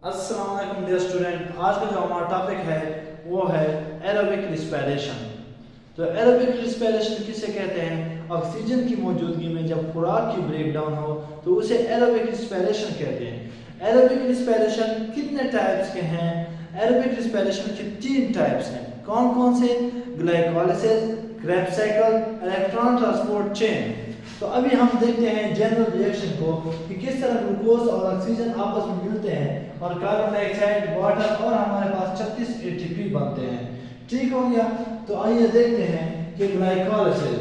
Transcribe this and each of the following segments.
अस्सलाम वालेकुम dear student. आज का जो हमारा टॉपिक है वो है एरोबिक रिस्पिरेशन। तो एरोबिक रिस्पिरेशन किसे कहते हैं? ऑक्सीजन की मौजूदगी में जब खुराक की ब्रेक डाउन हो तो उसे एरोबिक रिस्पिरेशन कहते हैं। एरोबिक रिस्पिरेशन कितने टाइप्स के हैं? एरोबिक रिस्पिरेशन के 3 टाइप्स हैं। कौन कौन से? Glycolysis, Krebs cycle, electron transport chain. तो अभी हम देखते हैं जनरल रिएक्शन को कि किस तरह ग्लूकोज और ऑक्सीजन आपस में मिलते हैं और कार्बन डाइऑक्साइड, वाटर और हमारे पास 36 एटीपी बनते हैं। ठीक हो गया? तो आइए देखते हैं कि ग्लाइकोलाइसिस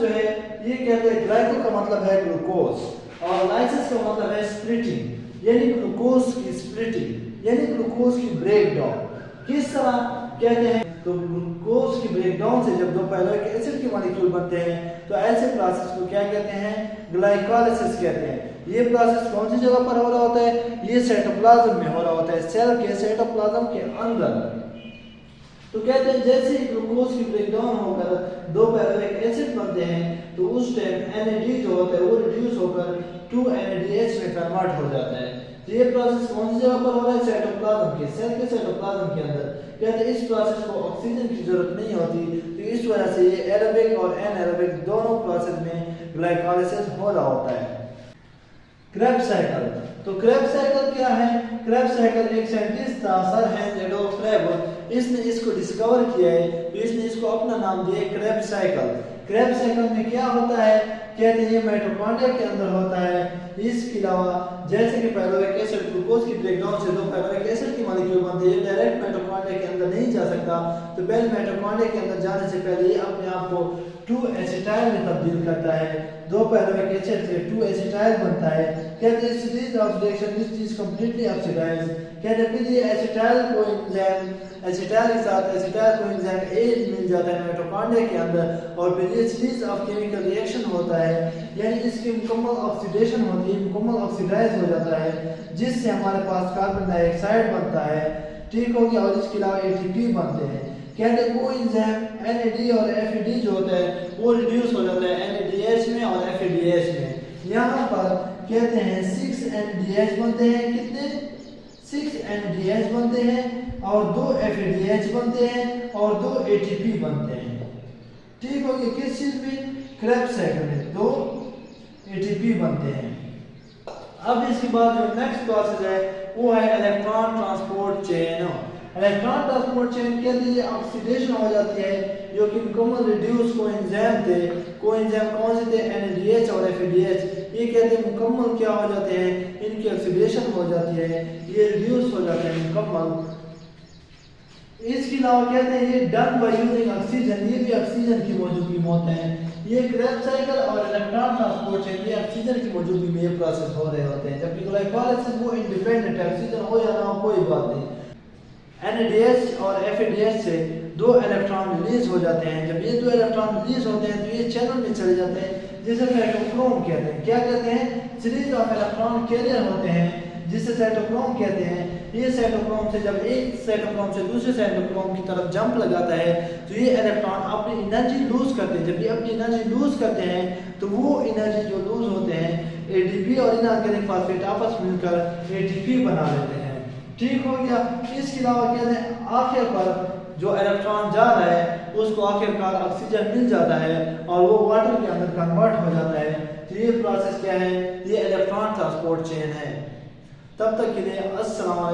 जो है ये कहते हैं, ग्लाइको का मतलब है ग्लूकोज और लाइसिस का मतलब है स्प्लिटिंग, यानी ग्लूकोज की स्प्लिटिंग यानी ग्लूकोज की ब्रेक डाउन। किस तरह कहते हैं? तो ग्लूकोज की ब्रेकडाउन से जब दो पैलोइक एसिड के मॉलिक्यूल बनते हैं तो ऐसे प्रोसेस को क्या कहते हैं? ग्लाइकोलाइसिस कहते हैं। ये प्रोसेस कौन सी जगह पर हो रहा होता है? ये साइटोप्लाज्म में हो रहा होता है, सेल के साइटोप्लाज्म के अंदर। तो कहते हैं जैसे ही ग्लूकोज की ब्रेकडाउन होकर दो पैलोइक एसिड बनते हैं तो उस टाइम NAD जो होता है वो रिड्यूस होकर 2NADH में कन्वर्ट हो जाता है। तो ये प्रोसेस कौन सी जगह पर हो रहा है? साइटोप्लाज्म के, सेल के साइटोप्लाज्म के अंदर। कहते हैं इस प्रोसेस को ऑक्सीजन की जरूरत नहीं होती, तो इस वजह से ये एरोबिक और एनारोबिक दोनों प्रोसेस में ग्लाइकोलाइसिस हो रहा होता है। Krebs cycle. तो क्रेब्स साइकिल क्या है? क्रेब्स साइकिल एक साइंटिस्ट था, सर हेनरी एडोल्फ क्रेब, इसने इसको डिस्कवर किया है, तो इसने इसको अपना नाम दिया क्रेब्स साइकिल। क्रेब्स साइकिल में क्या होता है? कहते हैं ये माइटोकॉन्ड्रिया के अंदर होता है। इसके अलावा जैसे कि पैलोइक एसिड ग्लूकोज की ब्रेकडाउन से दो पैलोइक एसिड की मॉलिक्यूल बनते हैं, डायरेक्ट माइटोकॉन्ड्रिया के अंदर नहीं जा सकता, तो पहले माइटोकॉन्ड्रिया के अंदर जाने से पहले ये अपने आप को 2-एसिटाइल में तब्दील करता है। दो पैलोइक एसिड से 2-एसिटाइल बनता है। कहते हैं series of reaction this is completely oxidize. कहते हैं फिर ये एसिटाइल को एंजाइम एसिटाइल के साथ एसिटाइल को एंजाइम A मिल जाता है माइटोकॉन्ड्रिया के अंदर और फिर ये सीरीज ऑफ केमिकल रिएक्शन होता है, यानी इसकी मुकम्मल ऑक्सीडेशन होती है, मुकम्मल ऑक्सीडाइज हो जाता है, जिससे हमारे पास कार्बन डाइऑक्साइड बनता है। ठीक हो गया? और इसके अलावा ATP बनते हैं। कहते हैं वो एंजाइम NAD और FAD जो होता है वो रिड्यूस हो जाता है NADH में और FADH में। यहाँ पर कहते हैं 6 NADH बनते हैं। कितने? 6 NADH बनते हैं और 2 FADH बनते हैं और 2 ATP बनते हैं। ठीक हो गया? किस चीज में? क्रेब्स साइकिल में 2 ATP बनते हैं। अब इसके बाद जो नेक्स्ट प्रोसेस है वो है electron transport chain. Electron transport chain के लिए ऑक्सीडेशन हो जाती है जो कि मुकम्मल रिड्यूस कोएंजाइम थे। कोएंजाइम कौन से थे? NADH और FADH। ये कहते हैं मुकम्मल क्या हो जाते हैं? इनकी ऑक्सीडेशन हो जाती है, ये रिड्यूस हो जाते हैं मुकम्मल। इसके अलावा कहते हैं ये डन बाय यूजिंग ऑक्सीजन, ये भी ऑक्सीजन की मौजूदगी में होते हैं। ये क्रेब्स साइकिल और इलेक्ट्रॉन ट्रांसपोर्ट चेन ये ऑक्सीजन की मौजूदगी में ये प्रोसेस हो रहे होते हैं, जबकि ग्लाइकोलाइसिस वो इंडिपेंडेंट है, ऑक्सीजन हो या ना हो कोई बात नहीं। NADH और FADH से 2 इलेक्ट्रॉन रिलीज हो जाते हैं। जब ये 2 इलेक्ट्रॉन रिलीज होते हैं तो ये चैनल में चले जाते हैं जिसे साइटोक्रोम कहते हैं। क्या कहते हैं? सीरीज ऑफ इलेक्ट्रॉन कैरियर होते हैं जिसे साइटोक्रोम कहते हैं। ये साइटोक्रोम से जब एक साइटोक्रोम से दूसरे साइटोक्रोम की तरफ जंप लगाता है तो ये इलेक्ट्रॉन अपनी एनर्जी लूज करते हैं। जब ये अपनी एनर्जी लूज करते हैं तो वो एनर्जी जो लूज होते हैं ADP और इनऑर्गेनिक फॉस्फेट आपस मिलकर ATP बना लेते हैं। ठीक हो गया? इसके अलावा कहते हैं आखिर पर जो इलेक्ट्रॉन जा रहा है उसको आखिरकार ऑक्सीजन मिल जाता है और वो वाटर के अंदर कन्वर्ट हो जाता है। तो ये प्रोसेस क्या है? ये इलेक्ट्रॉन ट्रांसपोर्ट चेन है। तब तक के लिए अस्सलाम।